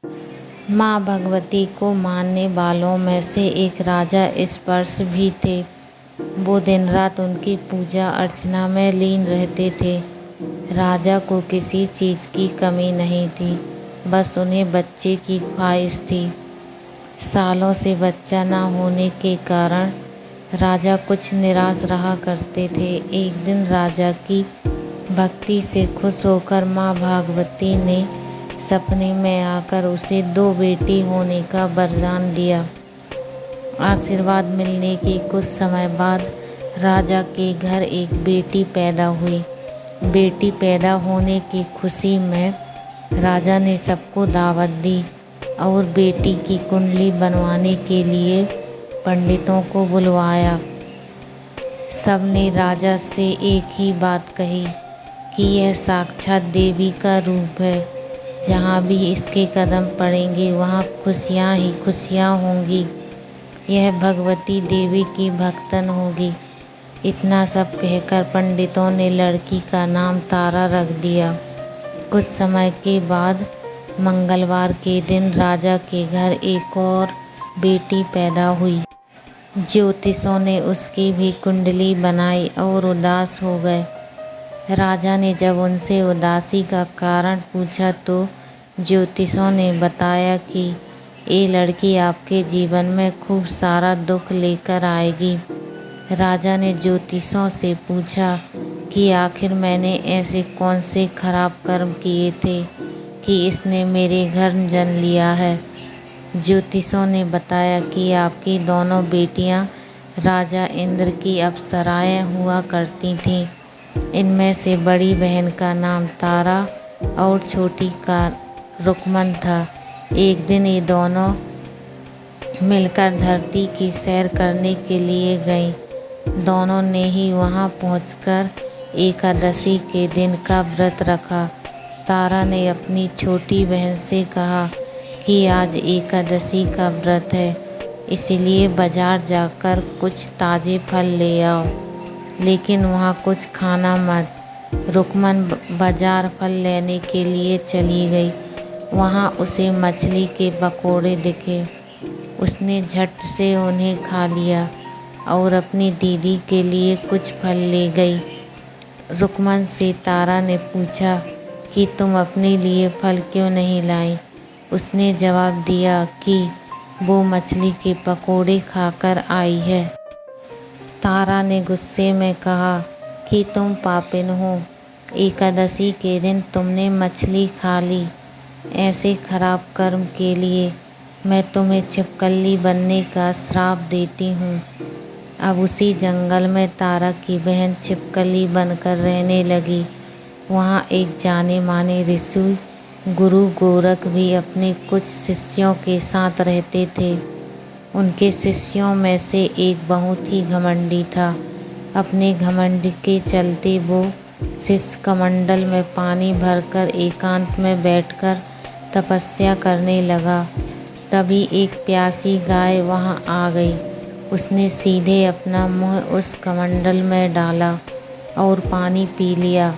माँ भगवती को मानने वालों में से एक राजा स्पर्श भी थे। वो दिन रात उनकी पूजा अर्चना में लीन रहते थे। राजा को किसी चीज़ की कमी नहीं थी, बस उन्हें बच्चे की ख्वाहिश थी। सालों से बच्चा न होने के कारण राजा कुछ निराश रहा करते थे। एक दिन राजा की भक्ति से खुश होकर माँ भगवती ने सपने में आकर उसे 2 बेटी होने का वरदान दिया। आशीर्वाद मिलने के कुछ समय बाद राजा के घर एक बेटी पैदा हुई। बेटी पैदा होने की खुशी में राजा ने सबको दावत दी और बेटी की कुंडली बनवाने के लिए पंडितों को बुलवाया। सबने राजा से एक ही बात कही कि यह साक्षात देवी का रूप है। जहाँ भी इसके कदम पड़ेंगे वहाँ खुशियाँ ही खुशियाँ होंगी। यह भगवती देवी की भक्तन होगी। इतना सब कहकर पंडितों ने लड़की का नाम तारा रख दिया। कुछ समय के बाद मंगलवार के दिन राजा के घर एक और बेटी पैदा हुई। ज्योतिषों ने उसकी भी कुंडली बनाई और उदास हो गए। राजा ने जब उनसे उदासी का कारण पूछा तो ज्योतिषों ने बताया कि ये लड़की आपके जीवन में खूब सारा दुख लेकर आएगी। राजा ने ज्योतिषों से पूछा कि आखिर मैंने ऐसे कौन से खराब कर्म किए थे कि इसने मेरे घर जन्म लिया है। ज्योतिषों ने बताया कि आपकी दोनों बेटियां राजा इंद्र की अप्सराएं हुआ करती थीं। इनमें से बड़ी बहन का नाम तारा और छोटी का रुकमन था। एक दिन ये दोनों मिलकर धरती की सैर करने के लिए गईं। दोनों ने ही वहां पहुंचकर एकादशी के दिन का व्रत रखा। तारा ने अपनी छोटी बहन से कहा कि आज एकादशी का व्रत है, इसलिए बाजार जाकर कुछ ताज़े फल ले आओ, लेकिन वहाँ कुछ खाना मत। रुकमन बाजार फल लेने के लिए चली गई। वहाँ उसे मछली के पकोड़े दिखे। उसने झट से उन्हें खा लिया और अपनी दीदी के लिए कुछ फल ले गई। रुकमन से तारा ने पूछा कि तुम अपने लिए फल क्यों नहीं लाई। उसने जवाब दिया कि वो मछली के पकोड़े खाकर आई है। तारा ने गुस्से में कहा कि तुम पापिन हो, एकादशी के दिन तुमने मछली खा ली। ऐसे खराब कर्म के लिए मैं तुम्हें छिपकली बनने का श्राप देती हूँ। अब उसी जंगल में तारा की बहन छिपकली बनकर रहने लगी। वहाँ एक जाने माने ऋषि गुरु गोरख भी अपने कुछ शिष्यों के साथ रहते थे। उनके शिष्यों में से एक बहुत ही घमंडी था। अपने घमंड के चलते वो शिष्य कमंडल में पानी भरकर एकांत में बैठकर तपस्या करने लगा। तभी एक प्यासी गाय वहाँ आ गई। उसने सीधे अपना मुँह उस कमंडल में डाला और पानी पी लिया।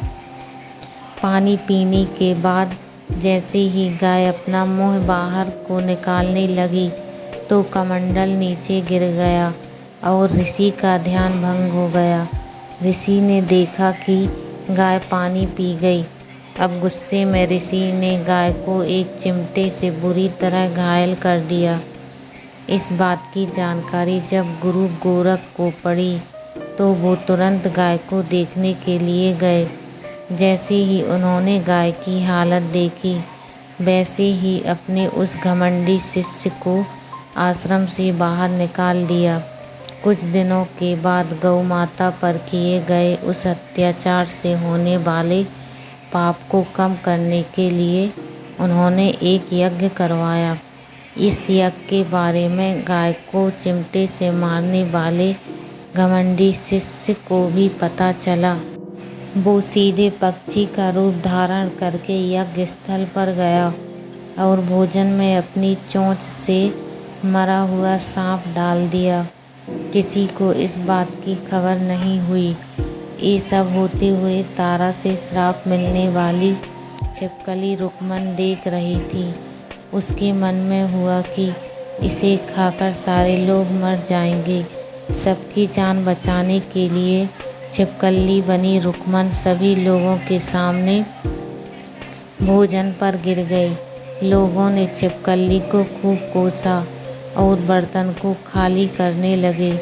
पानी पीने के बाद जैसे ही गाय अपना मुँह बाहर को निकालने लगी तो कमंडल नीचे गिर गया और ऋषि का ध्यान भंग हो गया। ऋषि ने देखा कि गाय पानी पी गई। अब गुस्से में ऋषि ने गाय को एक चिमटे से बुरी तरह घायल कर दिया। इस बात की जानकारी जब गुरु गोरख को पड़ी तो वो तुरंत गाय को देखने के लिए गए। जैसे ही उन्होंने गाय की हालत देखी, वैसे ही अपने उस घमंडी शिष्य को आश्रम से बाहर निकाल दिया। कुछ दिनों के बाद गौ माता पर किए गए उस अत्याचार से होने वाले पाप को कम करने के लिए उन्होंने एक यज्ञ करवाया। इस यज्ञ के बारे में गाय को चिमटे से मारने वाले घमंडी शिष्य को भी पता चला। वो सीधे पक्षी का रूप धारण करके यज्ञ स्थल पर गया और भोजन में अपनी चोंच से मरा हुआ सांप डाल दिया। किसी को इस बात की खबर नहीं हुई। ये सब होते हुए तारा से श्राप मिलने वाली छिपकली रुकमन देख रही थी। उसके मन में हुआ कि इसे खाकर सारे लोग मर जाएंगे। सबकी जान बचाने के लिए छिपकली बनी रुक्मन सभी लोगों के सामने भोजन पर गिर गई। लोगों ने छिपकली को खूब कोसा और बर्तन को खाली करने लगे।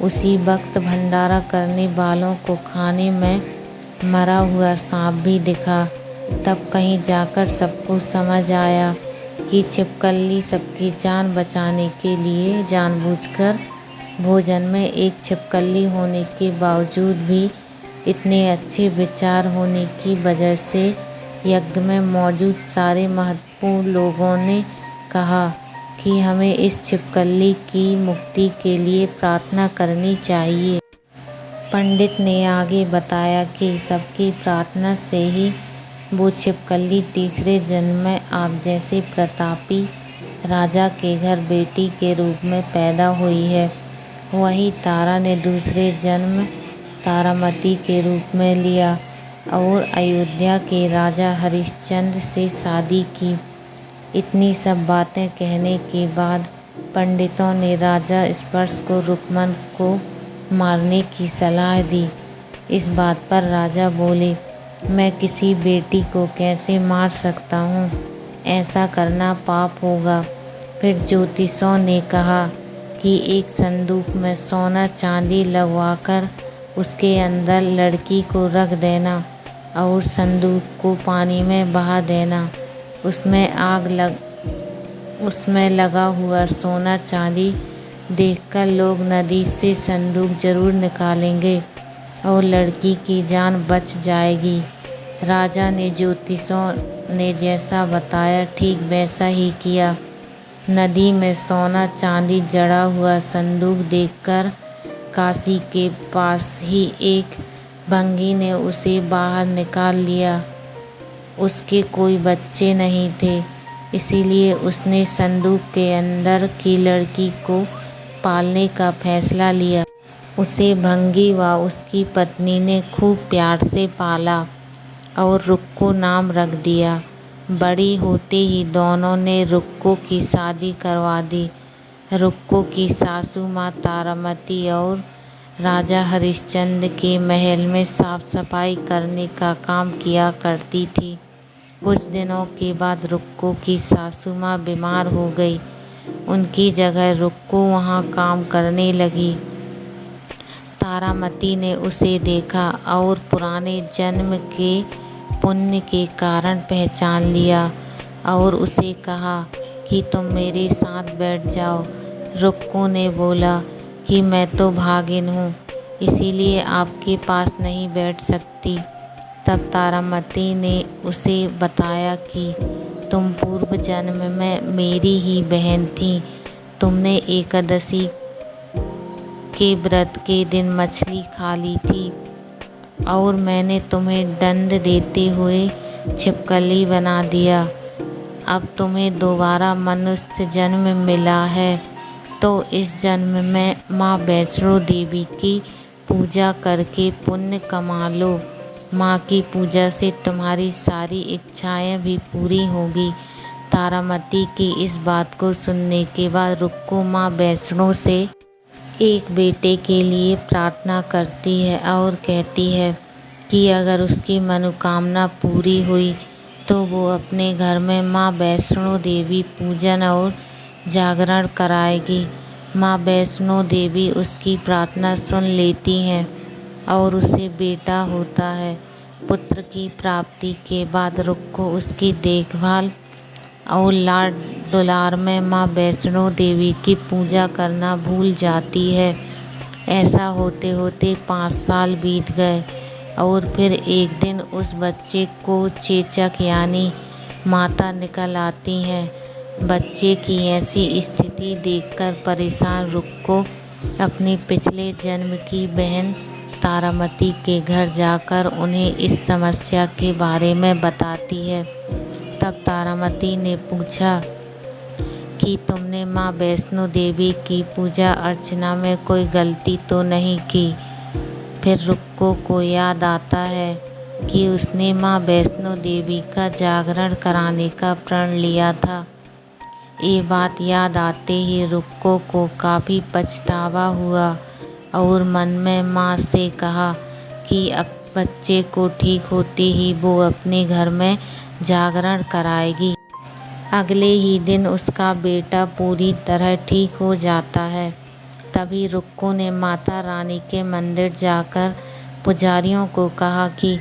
उसी वक्त भंडारा करने वालों को खाने में मरा हुआ सांप भी दिखा। तब कहीं जाकर सबको समझ आया कि छिपकली सबकी जान बचाने के लिए जानबूझकर भोजन में एक छिपकली होने के बावजूद भी इतने अच्छे विचार होने की वजह से यज्ञ में मौजूद सारे महत्वपूर्ण लोगों ने कहा कि हमें इस छिपकली की मुक्ति के लिए प्रार्थना करनी चाहिए। पंडित ने आगे बताया कि सबकी प्रार्थना से ही वो छिपकली तीसरे जन्म में आप जैसे प्रतापी राजा के घर बेटी के रूप में पैदा हुई है। वही तारा ने दूसरे जन्म तारामती के रूप में लिया और अयोध्या के राजा हरिश्चंद्र से शादी की। इतनी सब बातें कहने के बाद पंडितों ने राजा स्पर्श को रुक्मन को मारने की सलाह दी। इस बात पर राजा बोले, मैं किसी बेटी को कैसे मार सकता हूँ? ऐसा करना पाप होगा। फिर ज्योतिषों ने कहा कि एक संदूक में सोना चांदी लगवाकर उसके अंदर लड़की को रख देना और संदूक को पानी में बहा देना। उसमें लगा हुआ सोना चांदी देखकर लोग नदी से संदूक जरूर निकालेंगे और लड़की की जान बच जाएगी। राजा ने ज्योतिषों ने जैसा बताया ठीक वैसा ही किया। नदी में सोना चांदी जड़ा हुआ संदूक देखकर काशी के पास ही एक भंगी ने उसे बाहर निकाल लिया। उसके कोई बच्चे नहीं थे, इसीलिए उसने संदूक के अंदर की लड़की को पालने का फैसला लिया। उसे भंगी व उसकी पत्नी ने खूब प्यार से पाला और रुक्को नाम रख दिया। बड़ी होते ही दोनों ने रुक्को की शादी करवा दी। रुक्को की सासू माँ तारामती और राजा हरिश्चंद्र के महल में साफ सफाई करने का काम किया करती थी। कुछ दिनों के बाद रुक्को की सासू माँ बीमार हो गई। उनकी जगह रुक्को वहाँ काम करने लगी। तारामती ने उसे देखा और पुराने जन्म के पुण्य के कारण पहचान लिया और उसे कहा कि तुम मेरे साथ बैठ जाओ। रुक्को ने बोला कि मैं तो भागिन हूँ, इसीलिए आपके पास नहीं बैठ सकती। तब तारामती ने उसे बताया कि तुम पूर्व जन्म में मेरी ही बहन थी। तुमने एकादशी के व्रत के दिन मछली खा ली थी और मैंने तुम्हें दंड देते हुए छिपकली बना दिया। अब तुम्हें दोबारा मनुष्य जन्म मिला है, तो इस जन्म में माँ वैष्णो देवी की पूजा करके पुण्य कमा लो। माँ की पूजा से तुम्हारी सारी इच्छाएं भी पूरी होगी। तारामती की इस बात को सुनने के बाद रुक्को माँ वैष्णो से एक बेटे के लिए प्रार्थना करती है और कहती है कि अगर उसकी मनोकामना पूरी हुई तो वो अपने घर में माँ वैष्णो देवी पूजन और जागरण कराएगी। माँ वैष्णो देवी उसकी प्रार्थना सुन लेती हैं और उसे बेटा होता है। पुत्र की प्राप्ति के बाद रुक्को उसकी देखभाल और लाड दुलार में माँ वैष्णो देवी की पूजा करना भूल जाती है। ऐसा होते होते 5 साल बीत गए और फिर एक दिन उस बच्चे को चेचक यानी माता निकल आती हैं। बच्चे की ऐसी स्थिति देखकर परेशान रुक्को अपने पिछले जन्म की बहन तारामती के घर जाकर उन्हें इस समस्या के बारे में बताती है। तब तारामती ने पूछा कि तुमने माँ वैष्णो देवी की पूजा अर्चना में कोई गलती तो नहीं की? फिर रुक्को को याद आता है कि उसने माँ वैष्णो देवी का जागरण कराने का प्रण लिया था। ये बात याद आते ही रुक्को को काफ़ी पछतावा हुआ और मन में माँ से कहा कि अब बच्चे को ठीक होते ही वो अपने घर में जागरण कराएगी। अगले ही दिन उसका बेटा पूरी तरह ठीक हो जाता है। तभी रुक्को ने माता रानी के मंदिर जाकर पुजारियों को कहा कि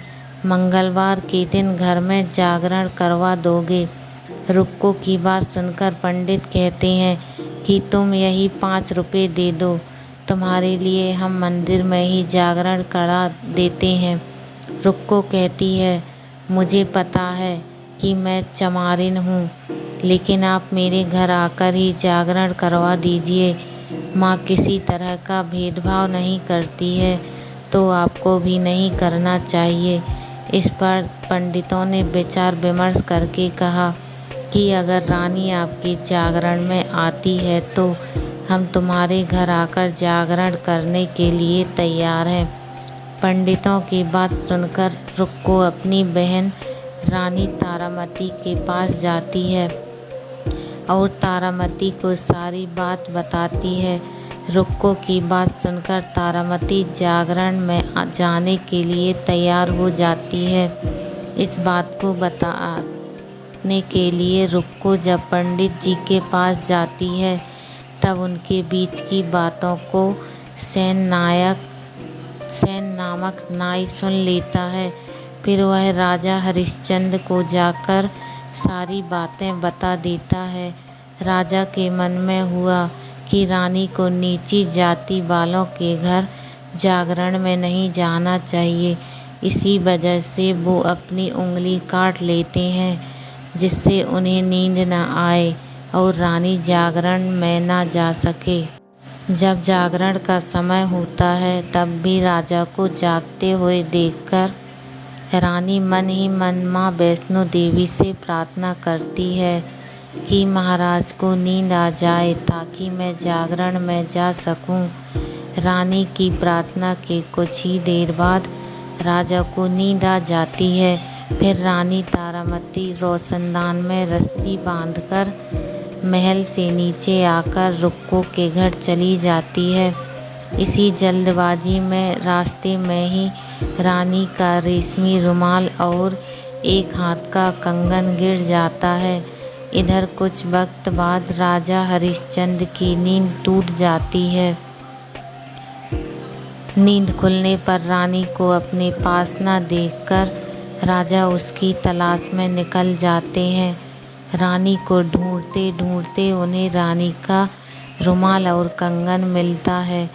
मंगलवार के दिन घर में जागरण करवा दोगे। रुक्को की बात सुनकर पंडित कहते हैं कि तुम यही 5 रुपये दे दो, तुम्हारे लिए हम मंदिर में ही जागरण करा देते हैं। रुक्को कहती है, मुझे पता है कि मैं चमारिन हूँ, लेकिन आप मेरे घर आकर ही जागरण करवा दीजिए। माँ किसी तरह का भेदभाव नहीं करती है, तो आपको भी नहीं करना चाहिए। इस पर पंडितों ने विचार विमर्श करके कहा कि अगर रानी आपके जागरण में आती है तो हम तुम्हारे घर आकर जागरण करने के लिए तैयार हैं। पंडितों की बात सुनकर रुक्को अपनी बहन रानी तारामती के पास जाती है और तारामती को सारी बात बताती है। रुक्को की बात सुनकर तारामती जागरण में जाने के लिए तैयार हो जाती है। इस बात को बताने के लिए रुक्को जब पंडित जी के पास जाती है तब उनके बीच की बातों को सेन नामक नाई सुन लेता है। फिर वह राजा हरिश्चंद्र को जाकर सारी बातें बता देता है। राजा के मन में हुआ कि रानी को नीची जाति वालों के घर जागरण में नहीं जाना चाहिए। इसी वजह से वो अपनी उंगली काट लेते हैं, जिससे उन्हें नींद न आए और रानी जागरण में न जा सके। जब जागरण का समय होता है तब भी राजा को जागते हुए देखकर रानी मन ही मन माँ वैष्णो देवी से प्रार्थना करती है कि महाराज को नींद आ जाए ताकि मैं जागरण में जा सकूं। रानी की प्रार्थना के कुछ ही देर बाद राजा को नींद आ जाती है। फिर रानी तारामती रोशनदान में रस्सी बांधकर महल से नीचे आकर रुक्को के घर चली जाती है। इसी जल्दबाजी में रास्ते में ही रानी का रेशमी रुमाल और एक हाथ का कंगन गिर जाता है। इधर कुछ वक्त बाद राजा हरिश्चंद्र की नींद टूट जाती है। नींद खुलने पर रानी को अपने पास न देखकर राजा उसकी तलाश में निकल जाते हैं। रानी को ढूंढते ढूंढते उन्हें रानी का रुमाल और कंगन मिलता है।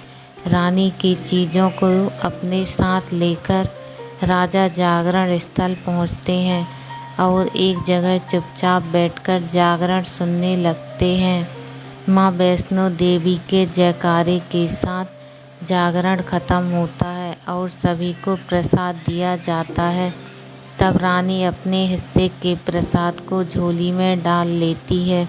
रानी की चीज़ों को अपने साथ लेकर राजा जागरण स्थल पहुंचते हैं और एक जगह चुपचाप बैठकर जागरण सुनने लगते हैं। माँ वैष्णो देवी के जयकारे के साथ जागरण खत्म होता है और सभी को प्रसाद दिया जाता है। तब रानी अपने हिस्से के प्रसाद को झोली में डाल लेती है।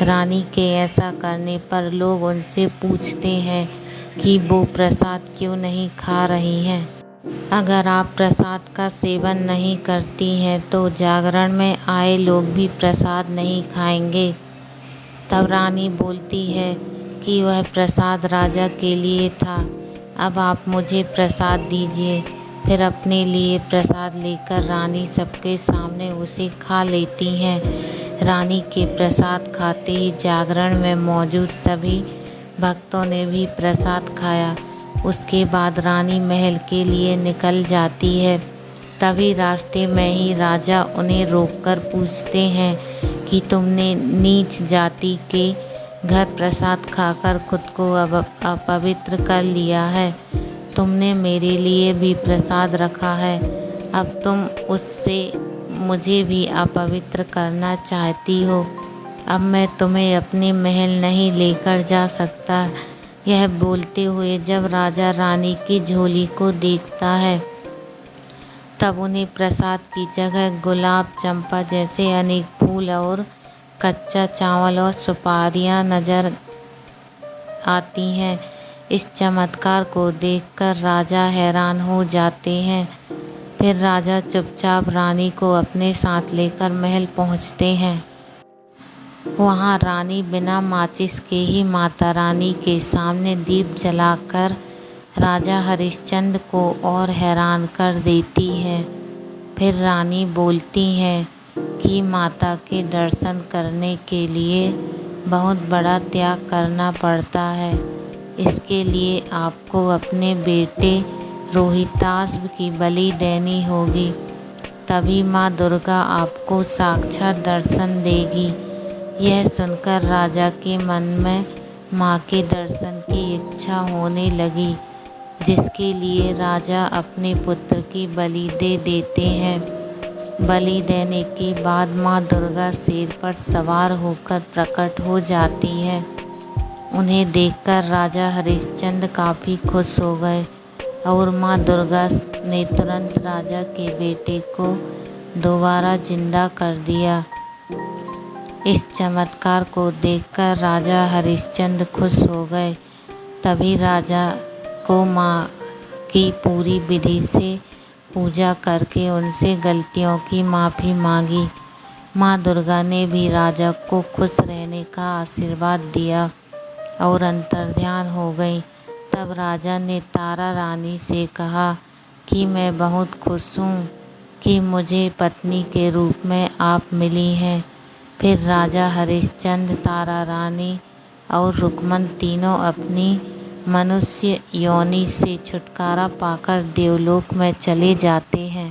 रानी के ऐसा करने पर लोग उनसे पूछते हैं कि वो प्रसाद क्यों नहीं खा रही हैं। अगर आप प्रसाद का सेवन नहीं करती हैं तो जागरण में आए लोग भी प्रसाद नहीं खाएंगे। तब रानी बोलती है कि वह प्रसाद राजा के लिए था, अब आप मुझे प्रसाद दीजिए। फिर अपने लिए प्रसाद लेकर रानी सबके सामने उसे खा लेती हैं। रानी के प्रसाद खाते ही जागरण में मौजूद सभी भक्तों ने भी प्रसाद खाया। उसके बाद रानी महल के लिए निकल जाती है। तभी रास्ते में ही राजा उन्हें रोककर पूछते हैं कि तुमने नीच जाति के घर प्रसाद खाकर खुद को अपवित्र कर लिया है। तुमने मेरे लिए भी प्रसाद रखा है, अब तुम उससे मुझे भी अपवित्र करना चाहती हो। अब मैं तुम्हें अपने महल नहीं लेकर जा सकता। यह बोलते हुए जब राजा रानी की झोली को देखता है तब उन्हें प्रसाद की जगह गुलाब, चंपा जैसे अनेक फूल और कच्चा चावल और सुपारियां नजर आती हैं। इस चमत्कार को देखकर राजा हैरान हो जाते हैं। फिर राजा चुपचाप रानी को अपने साथ लेकर महल पहुंचते हैं। वहाँ रानी बिना माचिस के ही माता रानी के सामने दीप जलाकर राजा हरिश्चंद्र को और हैरान कर देती है। फिर रानी बोलती है कि माता के दर्शन करने के लिए बहुत बड़ा त्याग करना पड़ता है। इसके लिए आपको अपने बेटे रोहिताश्व की बलि देनी होगी, तभी माँ दुर्गा आपको साक्षात दर्शन देगी। यह सुनकर राजा के मन में माँ के दर्शन की इच्छा होने लगी, जिसके लिए राजा अपने पुत्र की बलि दे देते हैं। बलि देने के बाद माँ दुर्गा शेर पर सवार होकर प्रकट हो जाती है। उन्हें देखकर राजा हरिश्चंद्र काफ़ी खुश हो गए और माँ दुर्गा ने तुरंत राजा के बेटे को दोबारा जिंदा कर दिया। इस चमत्कार को देखकर राजा हरिश्चंद्र खुश हो गए। तभी राजा को माँ की पूरी विधि से पूजा करके उनसे गलतियों की माफ़ी मांगी। माँ दुर्गा ने भी राजा को खुश रहने का आशीर्वाद दिया और अंतर्ध्यान हो गई। तब राजा ने तारा रानी से कहा कि मैं बहुत खुश हूँ कि मुझे पत्नी के रूप में आप मिली हैं। फिर राजा हरिश्चंद्र, तारा रानी और रुक्मन तीनों अपनी मनुष्य योनि से छुटकारा पाकर देवलोक में चले जाते हैं।